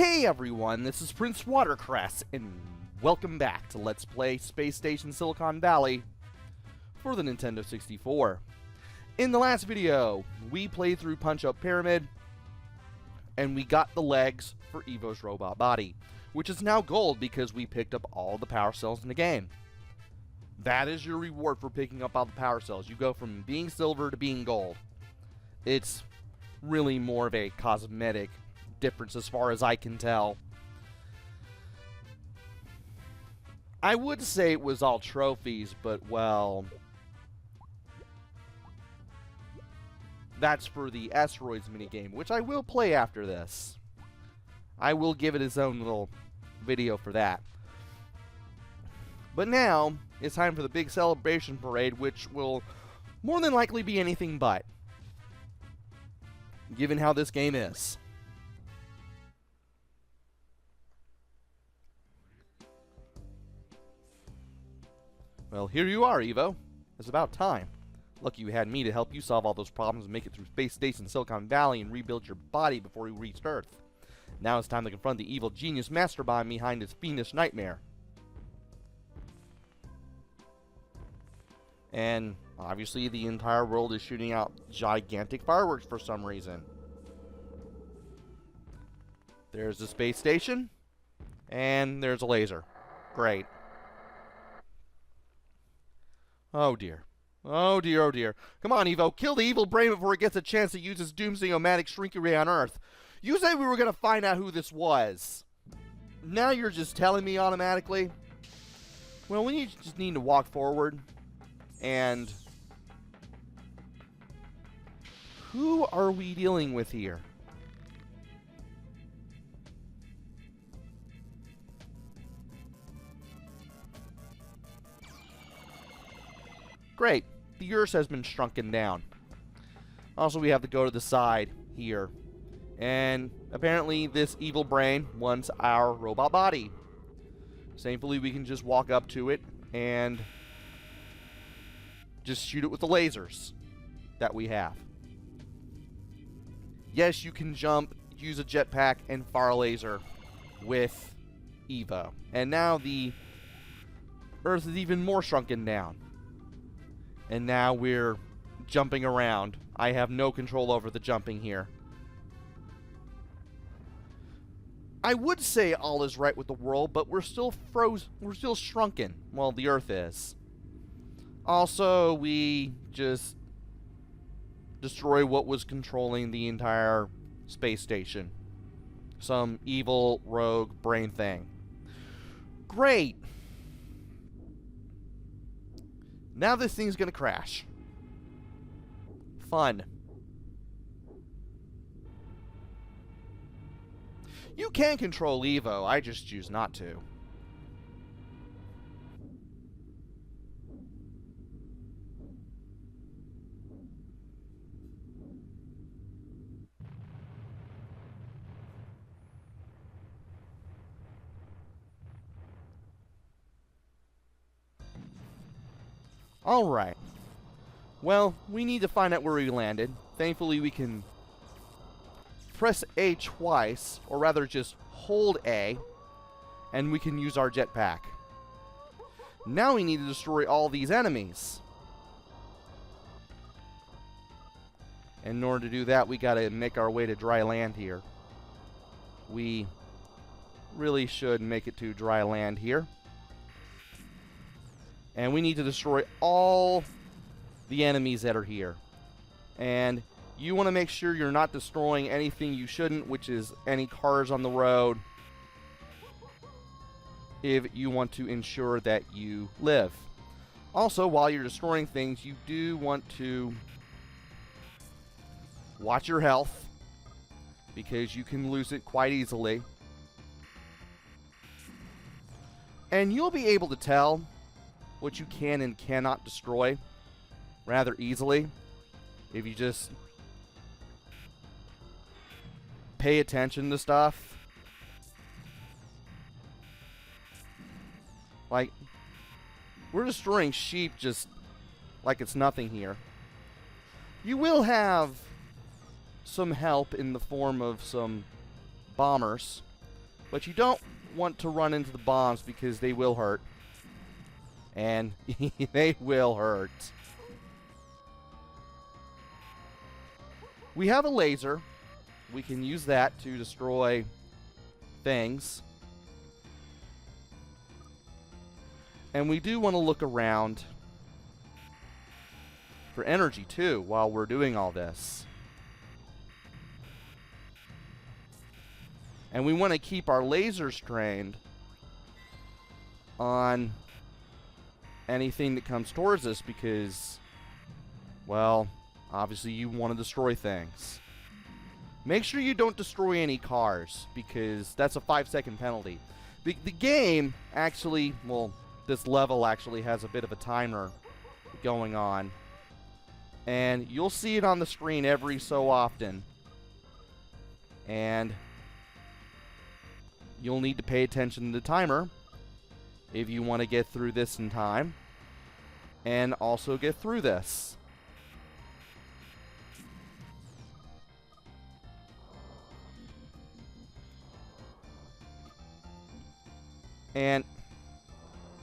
Hey everyone, this is PrinceWatercress, and welcome back to Let's Play Space Station Silicon Valley for the Nintendo 64. In the last video, we played through Punch-Up Pyramid, and we got the legs for Evo's robot body, which is now gold because we picked up all the power cells in the game. That is your reward for picking up all the power cells. You go from being silver to being gold. It's really more of a cosmetic difference as far as I can tell. I would say it was all trophies, but well, that's for the asteroids minigame, which I will play after this. I will give it its own little video for that. But now it's time for the big celebration parade, which will more than likely be anything but, given how this game is. Well, here you are, Evo. It's about time. Lucky you had me to help you solve all those problems and make it through Space Station Silicon Valley and rebuild your body before you reached Earth. Now it's time to confront the evil genius mastermind behind this fiendish nightmare. And obviously the entire world is shooting out gigantic fireworks for some reason. There's the space station, and there's a laser. Great. Oh dear. Oh dear, oh dear. Come on, Evo, kill the evil brain before it gets a chance to use its doomsday-o-matic shrinky ray on Earth. You said we were going to find out who this was. Now you're just telling me automatically? Well, we just need to walk forward. And who are we dealing with here? Great. The Earth has been shrunken down. Also, we have to go to the side here. And apparently this evil brain wants our robot body. Thankfully, we can just walk up to it and just shoot it with the lasers that we have. Yes, you can jump, use a jetpack, and fire a laser with Evo. And now the Earth is even more shrunken down. And now we're jumping around. I have no control over the jumping here. I would say all is right with the world, but we're still we're still shrunken. Well, the Earth is. Also, we just destroy what was controlling the entire space station. Some evil rogue brain thing. Great! Now this thing's gonna crash. Fun. You can control Evo, I just choose not to. Alright. Well, we need to find out where we landed. Thankfully, we can press A twice, or rather just hold A, and we can use our jetpack. Now we need to destroy all these enemies. And in order to do that, we gotta make our way to dry land here. We really should make it to dry land here. And we need to destroy all the enemies that are here. And you want to make sure you're not destroying anything you shouldn't, which is any cars on the road, if you want to ensure that you live. Also, while you're destroying things, you do want to watch your health, because you can lose it quite easily. And you'll be able to tell what you can and cannot destroy rather easily if you just pay attention to stuff. Like, we're destroying sheep just like it's nothing here. You will have some help in the form of some bombers, But you don't want to run into the bombs because they will hurt. And they will hurt. We have a laser. We can use that to destroy things. And we do want to look around for energy too while we're doing all this. And we want to keep our lasers trained on anything that comes towards us because, well, obviously you want to destroy things. Make sure you don't destroy any cars because that's a 5-second penalty. The game actually, well, this level actually has a bit of a timer going on. And you'll see it on the screen every so often. And you'll need to pay attention to the timer if you want to get through this in time. And also get through this. And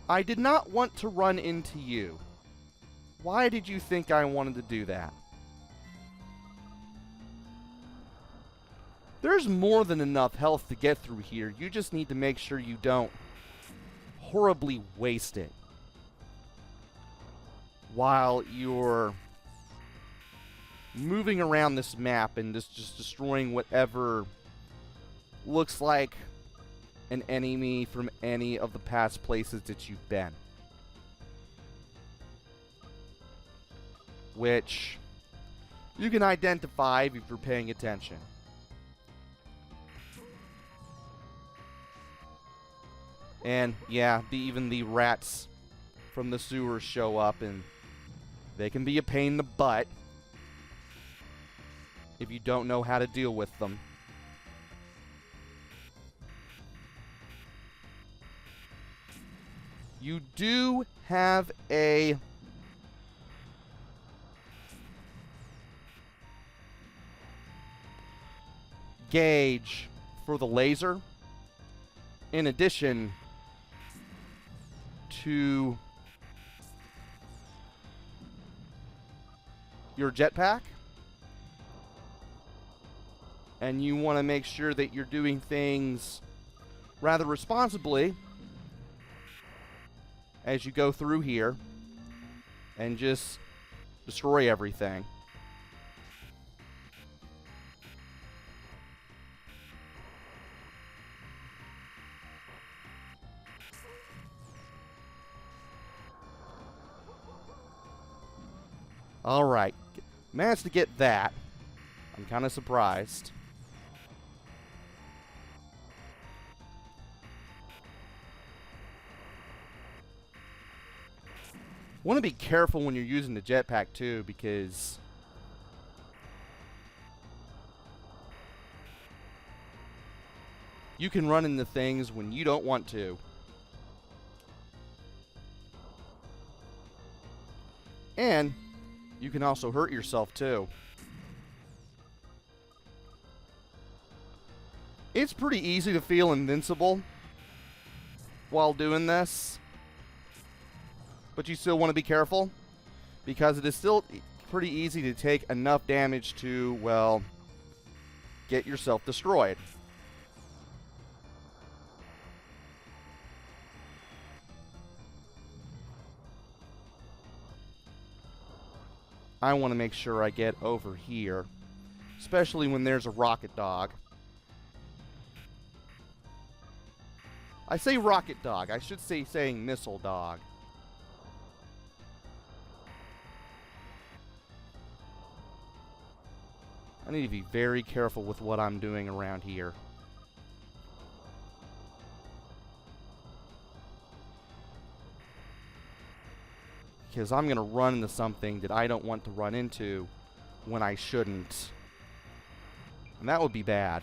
I did not want to run into you. Why did you think I wanted to do that? There's more than enough health to get through here. You just need to make sure you don't horribly waste it while you're moving around this map and just destroying whatever looks like an enemy from any of the past places that you've been. Which you can identify if you're paying attention. And yeah, even the rats from the sewers show up, and they can be a pain in the butt if you don't know how to deal with them. You do have a gauge for the laser in addition to your jetpack, and you want to make sure that you're doing things rather responsibly as you go through here and just destroy everything. Alright, managed to get that. I'm kind of surprised. Want to be careful when you're using the jetpack too, because you can run into things when you don't want to. And you can also hurt yourself too. It's pretty easy to feel invincible while doing this, but you still want to be careful because it is still pretty easy to take enough damage to, well, get yourself destroyed. I want to make sure I get over here, especially when there's a rocket dog. I say rocket dog. I should say saying missile dog. I need to be very careful with what I'm doing around here. Because I'm going to run into something that I don't want to run into when I shouldn't. And that would be bad.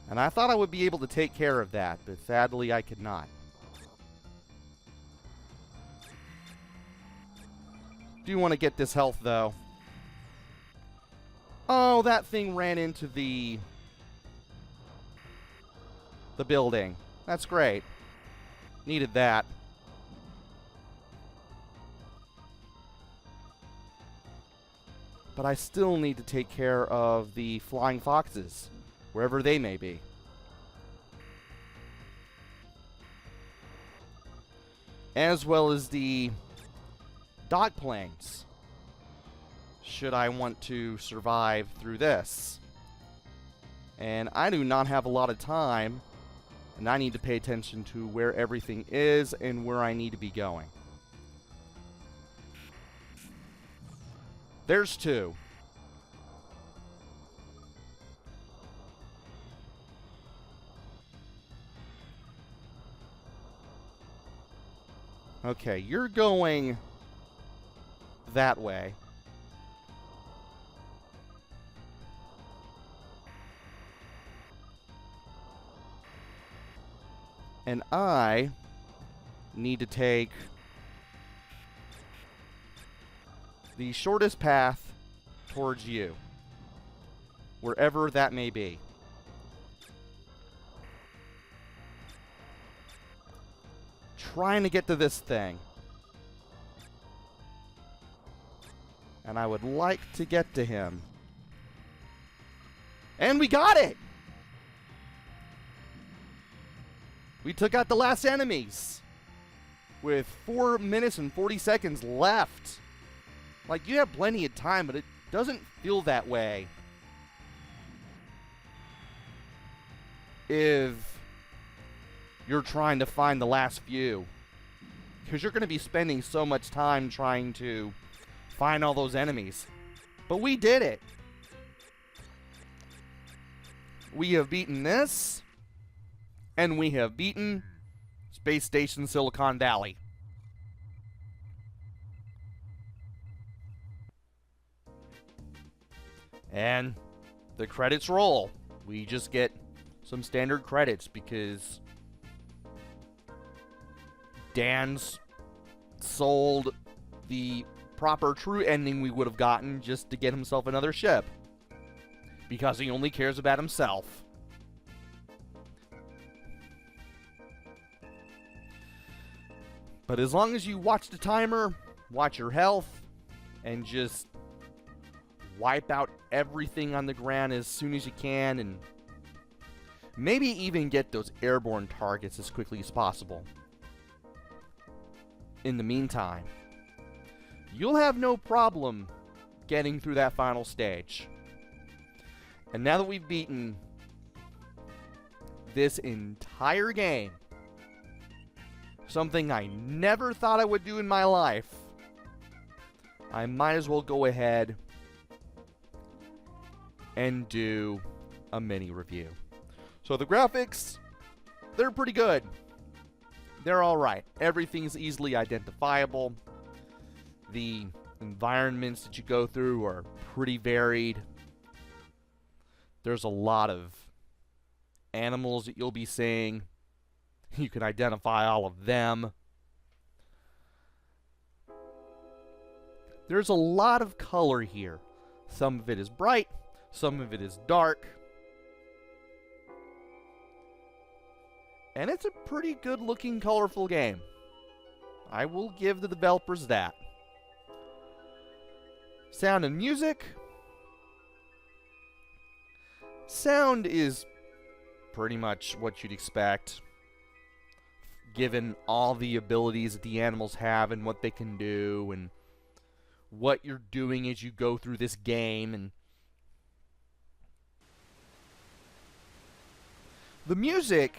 And I thought I would be able to take care of that, but sadly I could not. Do want to get this health, though. Oh, that thing ran into the building. That's great. Needed that. But I still need to take care of the flying foxes, wherever they may be. As well as the dock planes, should I want to survive through this. And I do not have a lot of time, and I need to pay attention to where everything is and where I need to be going. There's two. Okay, you're going that way. And I need to take the shortest path towards you, wherever that may be. Trying to get to this thing. And I would like to get to him. And we got it! We took out the last enemies with 4 minutes and 40 seconds left. Like, you have plenty of time, but it doesn't feel that way if you're trying to find the last few. Because you're going to be spending so much time trying to find all those enemies. But we did it. We have beaten this. And we have beaten Space Station Silicon Valley. And the credits roll. We just get some standard credits because Dan's sold the proper true ending we would have gotten just to get himself another ship. Because he only cares about himself. But as long as you watch the timer, watch your health, and just wipe out everything on the ground as soon as you can, and maybe even get those airborne targets as quickly as possible. In the meantime, you'll have no problem getting through that final stage. And now that we've beaten this entire game, something I never thought I would do in my life, I might as well go ahead and do a mini review. So the graphics, they're pretty good. They're alright. Everything's easily identifiable. The environments that you go through are pretty varied. There's a lot of animals that you'll be seeing. You can identify all of them. There's a lot of color here. Some of it is bright, some of it is dark. And it's a pretty good looking, colorful game. I will give the developers that. Sound and music. Sound is pretty much what you'd expect, given all the abilities that the animals have and what they can do and what you're doing as you go through this game. And the music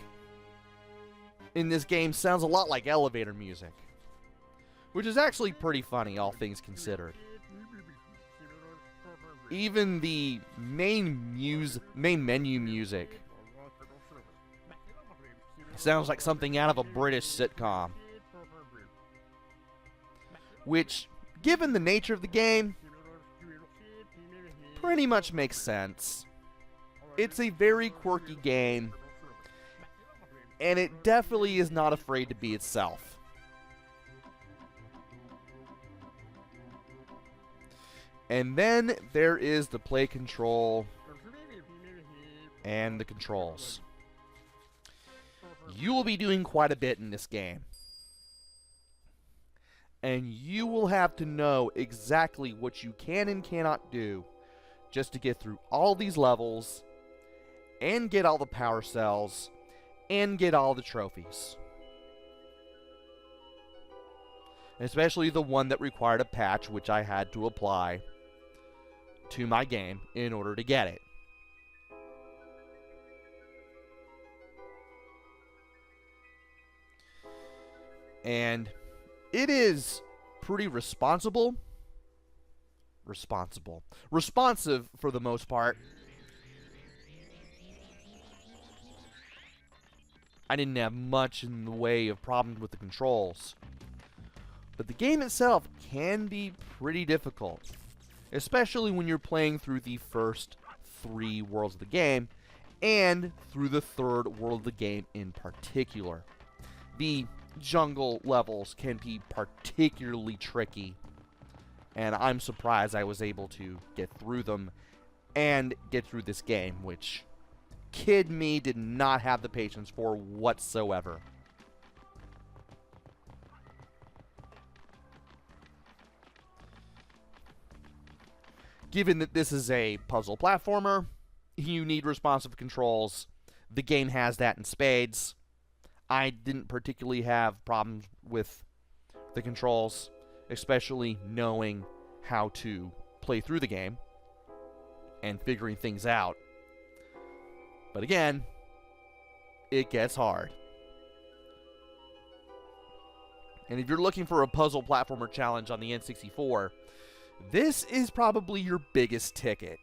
in this game sounds a lot like elevator music, which is actually pretty funny, all things considered. Even the main menu music sounds like something out of a British sitcom. Which, given the nature of the game, pretty much makes sense. It's a very quirky game, and it definitely is not afraid to be itself. And then there is the play control and the controls. You will be doing quite a bit in this game. And you will have to know exactly what you can and cannot do just to get through all these levels and get all the power cells and get all the trophies. Especially the one that required a patch, which I had to apply to my game in order to get it. And it is pretty responsive for the most part. I didn't have much in the way of problems with the controls. But the game itself can be pretty difficult, especially when you're playing through the first 3 worlds of the game, and through the 3rd world of the game in particular. The jungle levels can be particularly tricky, and I'm surprised I was able to get through them and get through this game, which kid me did not have the patience for whatsoever. Given that this is a puzzle platformer, you need responsive controls. The game has that in spades. I didn't particularly have problems with the controls, especially knowing how to play through the game and figuring things out. But again, it gets hard. And if you're looking for a puzzle platformer challenge on the N64, this is probably your biggest ticket.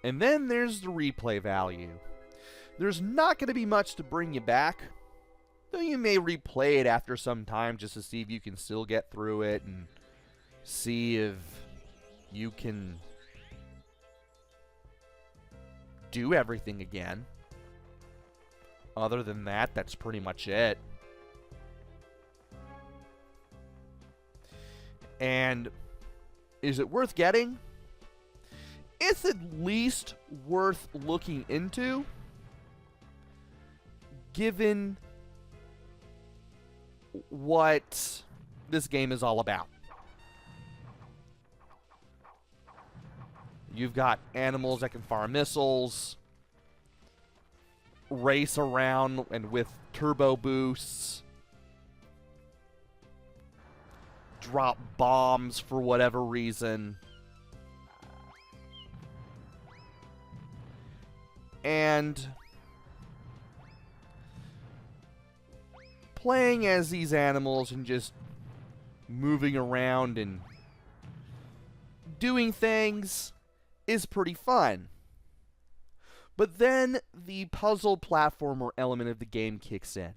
And then there's the replay value. There's not going to be much to bring you back, though you may replay it after some time just to see if you can still get through it and see if you can do everything again. Other than that, that's pretty much it. And is it worth getting? It's at least worth looking into, given what this game is all about. You've got animals that can fire missiles, race around and with turbo boosts, drop bombs for whatever reason. And playing as these animals and just moving around and doing things is pretty fun. But then the puzzle platformer element of the game kicks in.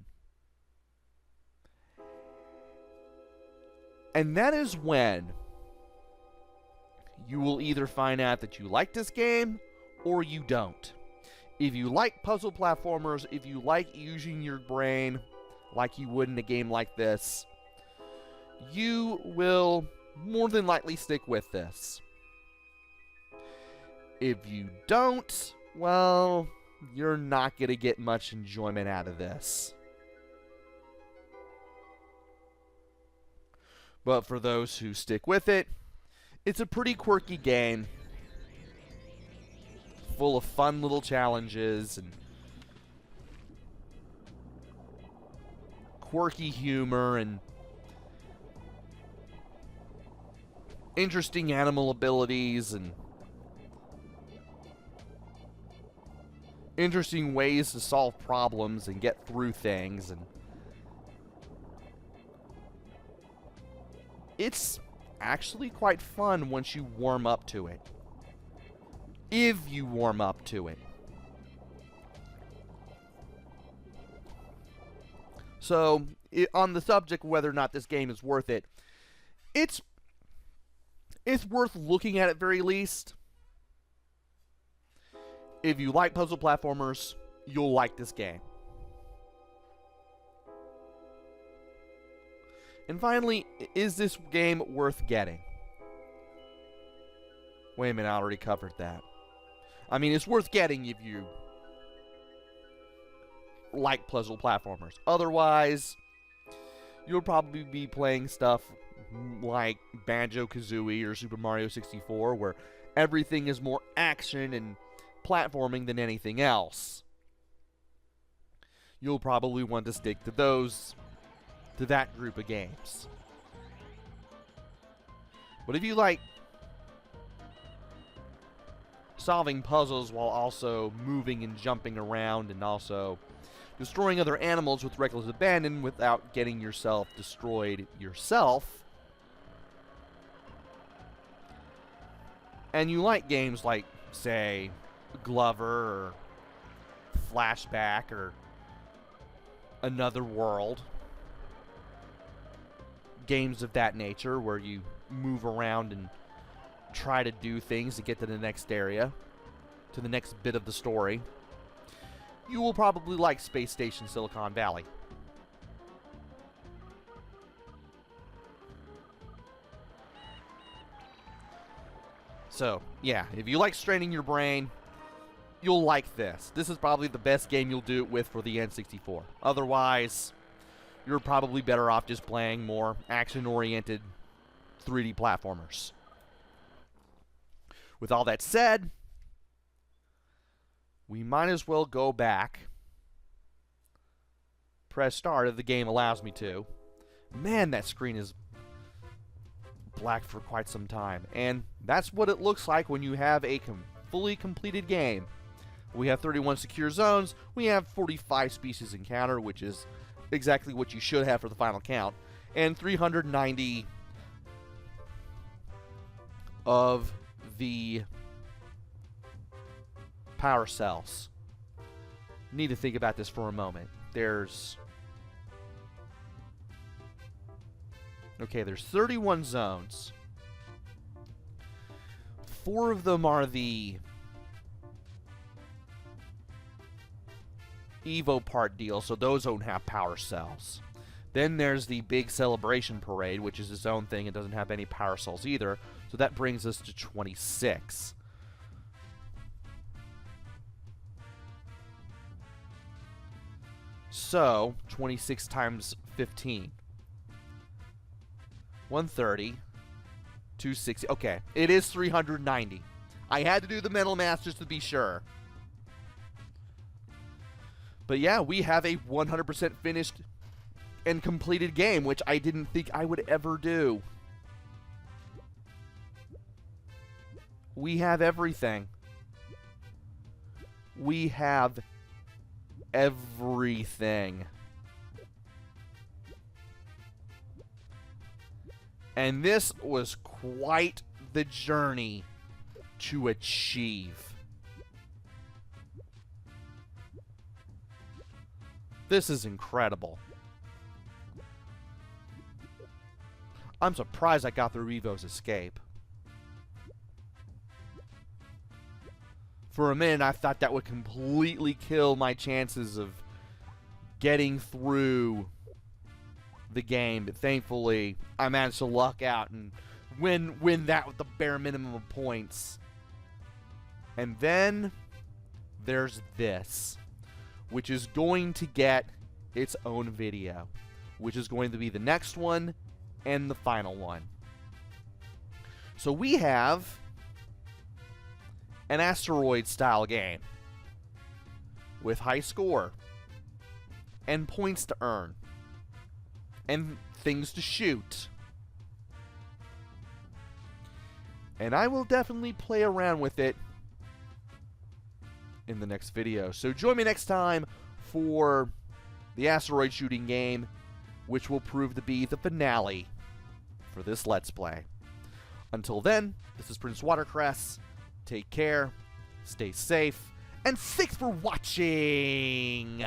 And that is when you will either find out that you like this game or you don't. If you like puzzle platformers, if you like using your brain like you would in a game like this, you will more than likely stick with this. If you don't, well, you're not going to get much enjoyment out of this. But for those who stick with it, it's a pretty quirky game, full of fun little challenges and quirky humor and interesting animal abilities and interesting ways to solve problems and get through things. And it's actually quite fun once you warm up to it. If you warm up to it. So, on the subject of whether or not this game is worth it, it's worth looking at very least. If you like puzzle platformers, you'll like this game. And finally, is this game worth getting? Wait a minute, I already covered that. I mean, it's worth getting if you like puzzle platformers. Otherwise, you'll probably be playing stuff like Banjo-Kazooie or Super Mario 64, where everything is more action and platforming than anything else. You'll probably want to stick to that group of games. But if you like solving puzzles while also moving and jumping around and also destroying other animals with reckless abandon without getting yourself destroyed yourself, and you like games like, say, Glover or Flashback or Another World, games of that nature where you move around and try to do things to get to the next area, to the next bit of the story, you will probably like Space Station Silicon Valley. So, yeah, if you like straining your brain, you'll like this. This is probably the best game you'll do it with for the N64. Otherwise, you're probably better off just playing more action-oriented 3D platformers. With all that said, we might as well go back, press start if the game allows me to. Man, that screen is black for quite some time. And that's what it looks like when you have a fully completed game. We have 31 secure zones. We have 45 species encounter, which is exactly what you should have for the final count. And 390 of the power cells. Need to think about this for a moment. There's 31 zones. 4 of them are the Evo part deal, so those don't have power cells. Then there's the big celebration parade, which is its own thing and doesn't have any power cells either. So that brings us to 26. So 26 times 15. 130. 260. Okay, it is 390. I had to do the mental math just to be sure. But yeah, we have a 100% finished and completed game, which I didn't think I would ever do. We have everything. We have everything. And this was quite the journey to achieve. This is incredible. I'm surprised I got through Evo's Escape. For a minute, I thought that would completely kill my chances of getting through the game, but thankfully, I managed to luck out and win that with the bare minimum of points. And then there's this, which is going to get its own video, which is going to be the next one and the final one. So we have an asteroid-style game with high score and points to earn and things to shoot. And I will definitely play around with it in the next video. So join me next time for the asteroid shooting game, which will prove to be the finale for this Let's Play. Until then, this is PrinceWatercress. Take care, stay safe, and thanks for watching!